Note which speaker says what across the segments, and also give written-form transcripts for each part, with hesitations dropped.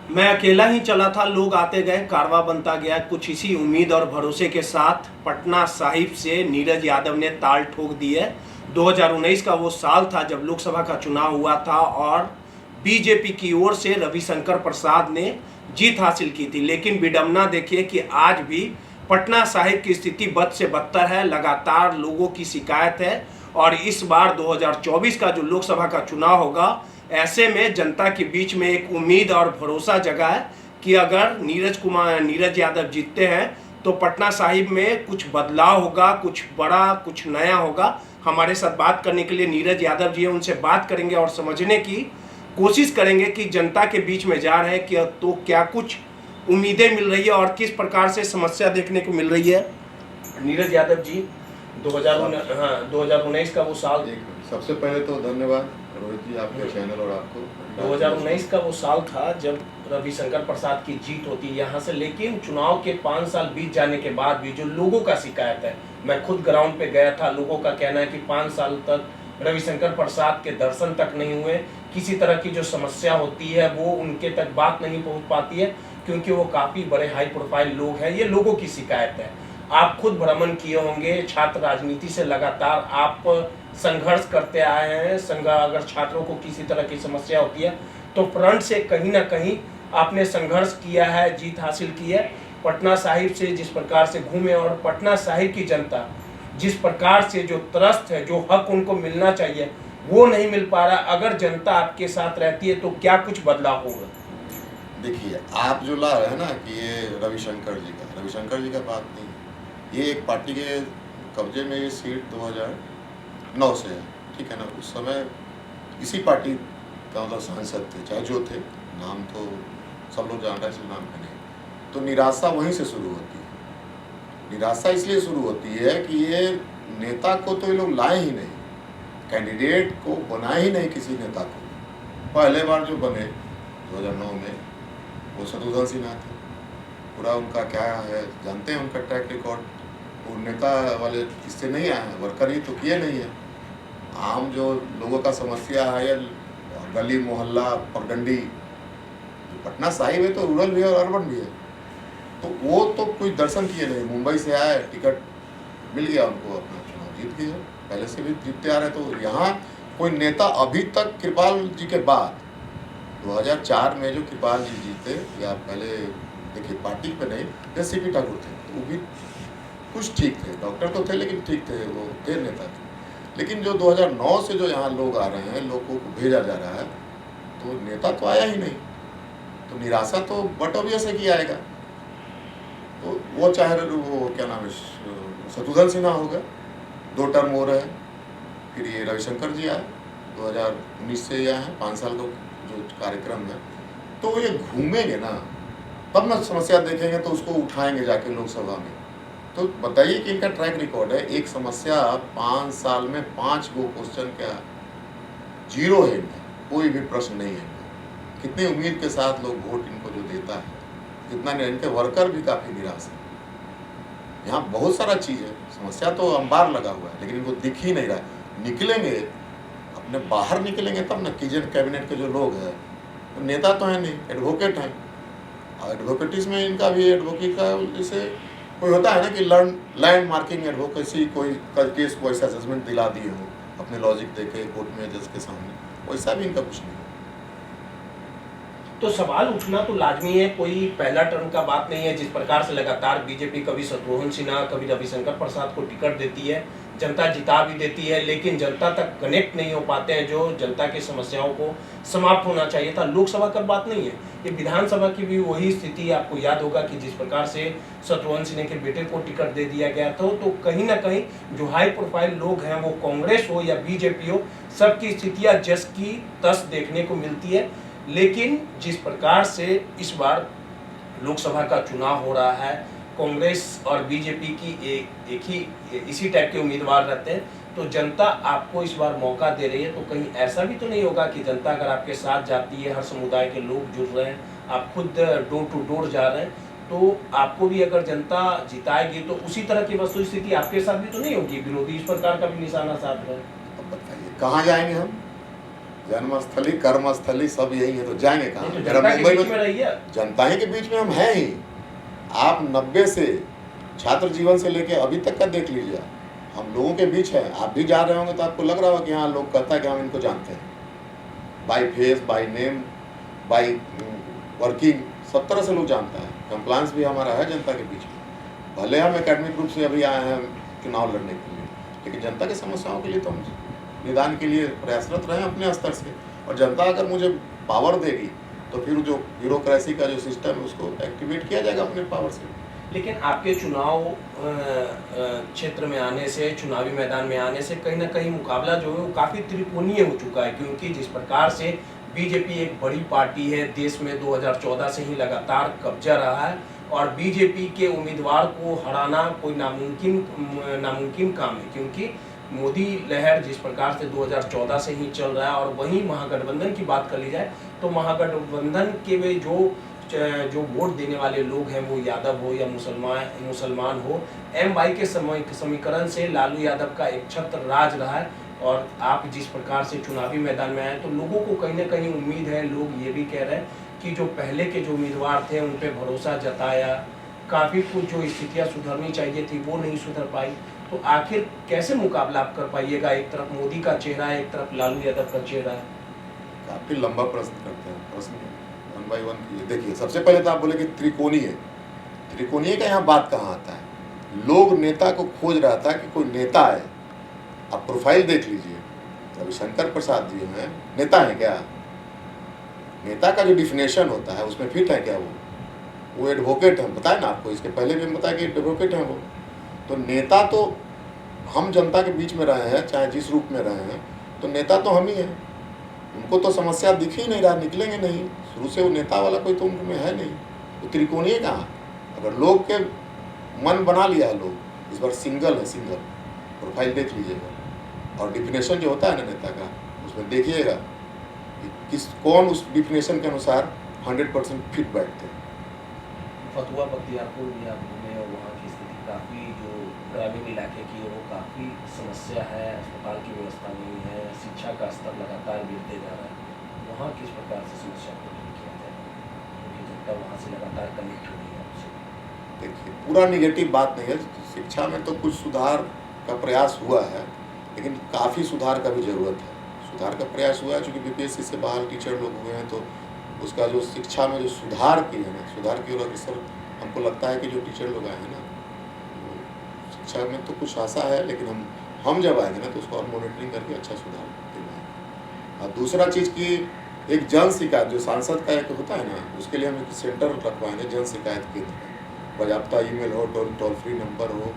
Speaker 1: मैं अकेला ही चला था, लोग आते गए, कारवां बनता गया। कुछ इसी उम्मीद और भरोसे के साथ पटना साहिब से नीरज यादव ने ताल ठोक दी है। 2019 का वो साल था जब लोकसभा का चुनाव हुआ था और बीजेपी की ओर से रविशंकर प्रसाद ने जीत हासिल की थी। लेकिन विडंबना देखिए कि आज भी पटना साहिब की स्थिति बद से बदतर है। लगातार लोगों की शिकायत है और इस बार 2024 का जो लोकसभा का चुनाव होगा, ऐसे में जनता के बीच में एक उम्मीद और भरोसा जगा है कि अगर नीरज यादव जीतते हैं तो पटना साहिब में कुछ बदलाव होगा, कुछ बड़ा, कुछ नया होगा। हमारे साथ बात करने के लिए नीरज यादव जी हैं, उनसे बात करेंगे और समझने की कोशिश करेंगे कि जनता के बीच में जा रहे हैं कि तो क्या कुछ उम्मीदें मिल रही है और किस प्रकार से समस्या देखने को मिल रही है। नीरज यादव जी, 2019 का वो साल,
Speaker 2: सबसे पहले तो धन्यवाद रोहित जी, आपके चैनल और आपको।
Speaker 1: 2019 का वो साल था जब रविशंकर प्रसाद की जीत होती है यहाँ से। लेकिन चुनाव के 5 साल बीत जाने के बाद भी जो लोगों का शिकायत है, मैं खुद ग्राउंड पे गया था, लोगों का कहना है कि 5 साल तक रविशंकर प्रसाद के दर्शन तक नहीं हुए। किसी तरह की जो समस्या होती है वो उनके तक बात नहीं पहुंच पाती है, क्योंकि वो काफ़ी बड़े हाई प्रोफाइल लोग हैं। ये लोगों की शिकायत है। आप खुद भ्रमण किए होंगे, छात्र राजनीति से लगातार आप संघर्ष करते आए हैं। अगर छात्रों को किसी तरह की समस्या होती है तो फ्रंट से कहीं ना कहीं आपने संघर्ष किया है, जीत हासिल की है। पटना साहिब से जिस प्रकार से घूमे और पटना साहिब की जनता जिस प्रकार से जो त्रस्त है, जो हक उनको मिलना चाहिए वो नहीं मिल पा रहा। अगर जनता आपके साथ रहती है तो क्या कुछ बदलाव होगा?
Speaker 2: देखिए, आप जो ला रहे हैं ना कि ये रविशंकर जी का बात नहीं, ये एक पार्टी के कब्जे में ये सीट 2009 से है, ठीक है ना। उस समय इसी पार्टी का मतलब सांसद थे, चाहे जो थे, नाम तो सब लोग जान रहे हैं, नाम का नहीं। तो निराशा वहीं से शुरू होती है। निराशा इसलिए शुरू होती है कि ये नेता को तो ये लोग लाए ही नहीं, कैंडिडेट को बनाए ही नहीं किसी नेता को। पहले बार जो बने 2009 में वो शत्रुघ्न सिन्हा थे। पूरा उनका क्या है जानते हैं, उनका ट्रैक रिकॉर्ड। वो नेता वाले किससे नहीं आए हैं, वर्कर ही तो किए नहीं है। आम जो लोगों का समस्या है या गली मोहल्ला पगडंडी, पटना साहिब है तो रूरल भी है और अर्बन भी है, तो वो तो कोई दर्शन किए नहीं। मुंबई से आए, टिकट मिल गया उनको, अपना चुनाव जीत गए, पहले से भी जीतते आ रहे। तो यहाँ कोई नेता अभी तक कृपाल जी के बाद 2004 में जो कृपाल जी जीते, या पहले देखिए पार्टी पे नहीं, जैसे सीपी ठाकुर थे, तो वो भी कुछ ठीक थे, डॉक्टर तो थे लेकिन ठीक थे, वो थे नेता थे। लेकिन जो 2009 से जो यहाँ लोग आ रहे हैं, लोगों को भेजा जा रहा है, तो नेता तो आया ही नहीं। तो निराशा तो बट ऑब्वियस है कि आएगा। तो वो चाहे वो क्या नाम है, शत्रुघ्न सिन्हा हो गए, 2 टर्म हो रहे हैं। फिर ये रविशंकर जी आए, 2019 से आए हैं, 5 साल का जो कार्यक्रम है। तो ये घूमेंगे ना, तब ना समस्या देखेंगे तो उसको उठाएंगे जाके लोकसभा में। तो बताइए कि इनका ट्रैक रिकॉर्ड है, एक समस्या 5 साल में 5 गो क्वेश्चन, क्या 0 है इनका, कोई भी प्रश्न नहीं है। कितनी उम्मीद के साथ लोग वोट इनको जो देता है, कितना नहीं, इनके वर्कर भी काफ़ी निराश है। यहाँ बहुत सारा चीज़ है, समस्या तो अंबार लगा हुआ है, लेकिन इनको दिख ही नहीं रहा है। निकलेंगे, अपने बाहर निकलेंगे तब ना। कैबिनेट के जो लोग हैं, तो नेता तो है नहीं, एडवोकेट हैं। और एडवोकेटिस में इनका भी एडवोकेट का जैसे कोई होता है ना कि लैंड मार्किंग एडवोकेसी, कोई केस को ऐसा जजमेंट दिला दिए हो अपने लॉजिक देके कोर्ट में जज के सामने, वैसा भी इनका कुछ नहीं।
Speaker 1: तो सवाल उठना तो लाजमी है, कोई पहला टर्म का बात नहीं है। जिस प्रकार से लगातार बीजेपी कभी शत्रुघ्न सिन्हा, कभी रविशंकर प्रसाद को टिकट देती है, जनता जिता भी देती है, लेकिन जनता तक कनेक्ट नहीं हो पाते हैं जो जनता की समस्याओं को समाप्त होना चाहिए था। लोकसभा का बात नहीं है, ये विधानसभा की भी वही स्थिति। आपको याद होगा कि जिस प्रकार से शत्रुघ्न सिन्हा के बेटे को टिकट दे दिया गया था, तो कहीं ना कहीं जो हाई प्रोफाइल लोग हैं, वो कांग्रेस हो या बीजेपी हो, सबकी स्थितियाँ जस की तस देखने को मिलती है। लेकिन जिस प्रकार से इस बार लोकसभा का चुनाव हो रहा है, कांग्रेस और बीजेपी की एक ही इसी टाइप के उम्मीदवार रहते हैं, तो जनता आपको इस बार मौका दे रही है। तो कहीं ऐसा भी तो नहीं होगा कि जनता अगर आपके साथ जाती है, हर समुदाय के लोग जुड़ रहे हैं, आप खुद डोर टू डोर जा रहे हैं, तो आपको भी अगर जनता जिताएगी तो उसी तरह की वस्तु स्थिति आपके साथ भी तो नहीं होगी। विरोधी इस प्रकार का भी निशाना साध रहे हैं।
Speaker 2: अब बताइए कहाँ जाएंगे हम? जन्मस्थली कर्मस्थली सब यही है, तो जाएंगे कहाँ?
Speaker 1: नहीं तो
Speaker 2: अगर
Speaker 1: जनता के
Speaker 2: मुंबई
Speaker 1: बीच में
Speaker 2: में
Speaker 1: रहिए।
Speaker 2: जनता ही के बीच में हम हैं ही। आप 90 से छात्र जीवन से लेके अभी तक का देख लीजिए, हम लोगों के बीच है। आप भी जा रहे होंगे तो आपको लग रहा होगा कि हाँ, लोग कहता है कि हम इनको जानते हैं, by face, by name, by working, सब तरह से लोग जानता है। कंप्लायंस भी हमारा है जनता के बीच में। भले हम एकेडमिक रूप से अभी आए हैं चुनाव लड़ने के लिए, लेकिन जनता की समस्याओं के लिए तो हम निदान के लिए प्रयासरत रहे अपने स्तर से। और जनता अगर मुझे पावर देगी तो फिर जो ब्यूरोक्रेसी का जो सिस्टम है उसको एक्टिवेट किया जाएगा अपने पावर से।
Speaker 1: लेकिन आपके चुनाव क्षेत्र में आने से, चुनावी मैदान में आने से कहीं ना कहीं मुकाबला जो है वो काफ़ी त्रिकोणीय हो चुका है, क्योंकि जिस प्रकार से बीजेपी एक बड़ी पार्टी है, देश में 2014 से ही लगातार कब्जा रहा है और बीजेपी के उम्मीदवार को हराना कोई नामुमकिन काम है, क्योंकि मोदी लहर जिस प्रकार से 2014 से ही चल रहा है। और वहीं महागठबंधन की बात कर ली जाए तो महागठबंधन के वे जो वोट देने वाले लोग हैं, वो यादव हो या मुसलमान हो, एम वाई के समीकरण से लालू यादव का एक छत्र राज रहा है। और आप जिस प्रकार से चुनावी मैदान में आए तो लोगों को कहीं ना कहीं उम्मीद है, लोग ये भी कह रहे हैं कि जो पहले के जो उम्मीदवार थे उन पे भरोसा जताया, काफ़ी कुछ जो स्थितियाँ सुधरनी चाहिए थी वो नहीं सुधर पाई। तो आखिर कैसे मुकाबला आप कर पाइएगा? एक तरफ मोदी का चेहरा है, एक तरफ लालू यादव का चेहरा है।
Speaker 2: काफी लंबा प्रश्न करते हैं, प्रश्न 1 बाई 1 देखिए। सबसे पहले तो आप बोले कि त्रिकोणीय, त्रिकोणीय का यहाँ बात कहाँ आता है? लोग नेता को खोज रहा था कि कोई नेता है। आप प्रोफाइल देख लीजिए, रविशंकर प्रसाद जी हैं, नेता है क्या? नेता का जो डिफिनेशन होता है उसमें फिट है क्या? वो एडवोकेट हैं, बताए ना आपको, इसके पहले भी हम बताया कि एडवोकेट हैं वो। तो नेता तो हम जनता के बीच में रहे हैं, चाहे जिस रूप में रहे हैं, तो नेता तो हम ही हैं। उनको तो समस्या दिख ही नहीं रहा, निकलेंगे नहीं, शुरू से वो नेता वाला कोई तो उनमें है नहीं। तो त्रिकोणीय कहाँ? अगर लोग के मन बना लिया है, लोग इस बार सिंगल है, सिंगल प्रोफाइल देख लीजिएगा। और डिफिनेशन जो होता है ना नेता का, उसमें देखिएगा कि कौन उस डिफिनेशन के अनुसार 100% फिट बैठते हैं।
Speaker 1: फतुहा बख्तियारपुर भी आप घूमे और वहाँ की स्थिति काफ़ी, जो ग्रामीण इलाके की है वो काफ़ी समस्या है, अस्पताल की व्यवस्था नहीं है, शिक्षा का स्तर लगातार गिरते जा रहा है। वहाँ किस प्रकार से समस्या को दूर किया जाए, क्योंकि जनता वहाँ से लगातार कनेक्ट हो रही है आपसे?
Speaker 2: देखिए, पूरा निगेटिव बात नहीं है, शिक्षा में तो कुछ सुधार का प्रयास हुआ है, लेकिन काफ़ी सुधार का भी ज़रूरत है। सुधार का प्रयास हुआ है चूँकि बीपीएससी से बाहर टीचर लोग हुए हैं, तो उसका जो शिक्षा में जो सुधार की है ना, सुधार की ओर अग्रसर हमको लगता है कि जो टीचर लोग आए हैं ना, शिक्षा में तो कुछ आशा है, लेकिन हम जब आएंगे ना तो उसको और मॉनिटरिंग करके अच्छा सुधार दिलाएंगे। और दूसरा चीज़ की एक जन शिकायत जो सांसद का एक होता है ना, उसके लिए हम एक सेंटर रखवाएंगे, जन शिकायत केंद्र। बाज़ाब्ता ईमेल हो, टोल फ्री नंबर हो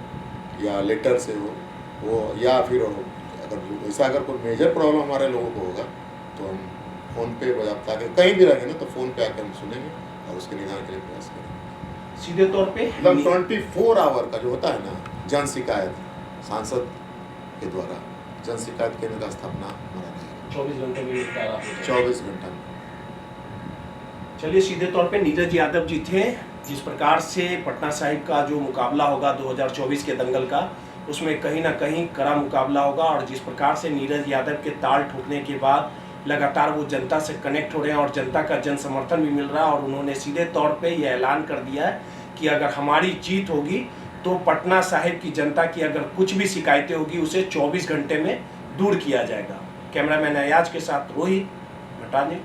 Speaker 2: या लेटर से हो, वो या फिर अगर ऐसा अगर कोई मेजर प्रॉब्लम हमारे लोगों को होगा तो हम फ़ोन पे बाज़ाब्ता के कहीं भी रहेंगे ना तो फ़ोन पे आकर हम सुनेंगे और उसके निदान के लिए प्रयास करेंगे।
Speaker 1: सीधे तौर पे
Speaker 2: मतलब 24 आवर का जो होता है ना जन शिकायत, सांसद के द्वारा जन शिकायत केंद्र का स्थापना हमारा रहेगा
Speaker 1: 24 घंटे में निपटारा हो जाए।
Speaker 2: 24 घंटा में।
Speaker 1: चलिए, सीधे तौर पे नीरज यादव जी थे। जिस प्रकार से पटना साहिब का जो मुकाबला होगा 2024 के दंगल का, उसमें कहीं ना कहीं कड़ा मुकाबला होगा। और जिस प्रकार से नीरज यादव के ताल ठोकने के बाद लगातार वो जनता से कनेक्ट हो रहे हैं और जनता का जन समर्थन भी मिल रहा है, और उन्होंने सीधे तौर पे ये ऐलान कर दिया है कि अगर हमारी जीत होगी तो पटना साहिब की जनता की अगर कुछ भी शिकायतें होगी उसे 24 घंटे में दूर किया जाएगा। कैमरामैन अयाज के साथ रोहित भटाने।